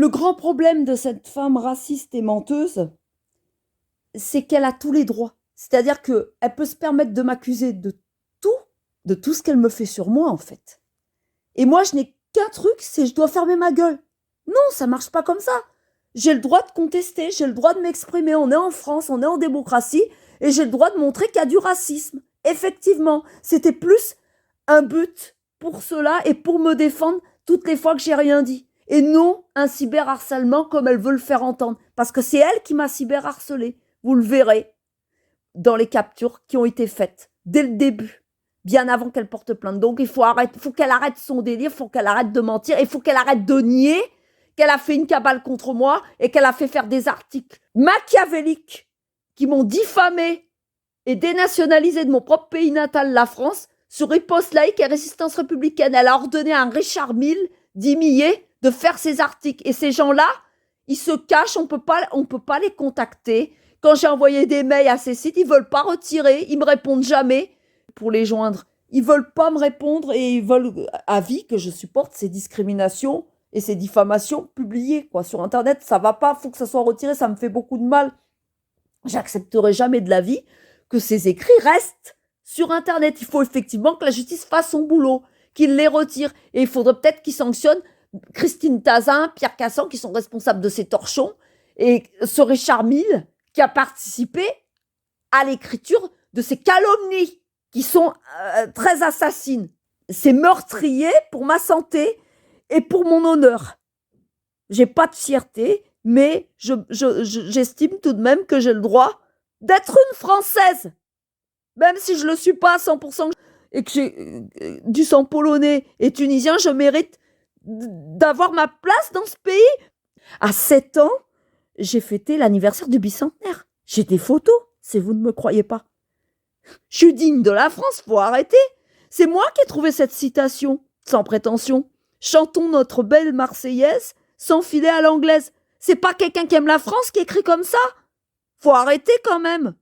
Le grand problème de cette femme raciste et menteuse, c'est qu'elle a tous les droits. C'est-à-dire qu'elle peut se permettre de m'accuser tout, de tout ce qu'elle me fait sur moi, en fait. Et moi, je n'ai qu'un truc, c'est je dois fermer ma gueule. Non, ça marche pas comme ça. J'ai le droit de contester, j'ai le droit de m'exprimer. On est en France, on est en démocratie, et j'ai le droit de montrer qu'il y a du racisme. Effectivement, c'était plus un but pour cela et pour me défendre toutes les fois que j'ai rien dit. Et non un cyberharcèlement comme elle veut le faire entendre. Parce que c'est elle qui m'a cyberharcelé. Vous le verrez dans les captures qui ont été faites dès le début, bien avant qu'elle porte plainte. Donc il faut qu'elle arrête son délire, il faut qu'elle arrête de mentir, il faut qu'elle arrête de nier qu'elle a fait une cabale contre moi et qu'elle a fait faire des articles machiavéliques qui m'ont diffamé et dénationalisé de mon propre pays natal, la France, sur riposte laïque et résistance républicaine. Elle a ordonné à un Richard Mille d'Imillet de faire ces articles. Et ces gens-là, ils se cachent, on peut pas les contacter. Quand j'ai envoyé des mails à ces sites, ils veulent pas retirer, ils me répondent jamais pour les joindre. Ils veulent pas me répondre et ils veulent à vie que je supporte ces discriminations et ces diffamations publiées quoi sur Internet. Ça va pas, faut que ça soit retiré, ça me fait beaucoup de mal. J'accepterai jamais de la vie que ces écrits restent sur Internet. Il faut effectivement que la justice fasse son boulot, qu'il les retire. Et il faudrait peut-être qu'il sanctionne Christine Tazin, Pierre Cassan, qui sont responsables de ces torchons, et ce Richard Mille, qui a participé à l'écriture de ces calomnies, qui sont très assassines. C'est meurtrier pour ma santé et pour mon honneur. J'ai pas de fierté, mais j'estime tout de même que j'ai le droit d'être une Française, même si je le suis pas à 100% et que j'ai du sang polonais et tunisien, je mérite d'avoir ma place dans ce pays. À 7 ans, j'ai fêté l'anniversaire du bicentenaire. J'ai des photos, si vous ne me croyez pas. Je suis digne de la France, faut arrêter. C'est moi qui ai trouvé cette citation, sans prétention. Chantons notre belle Marseillaise sans filer à l'anglaise. C'est pas quelqu'un qui aime la France qui écrit comme ça. Faut arrêter quand même.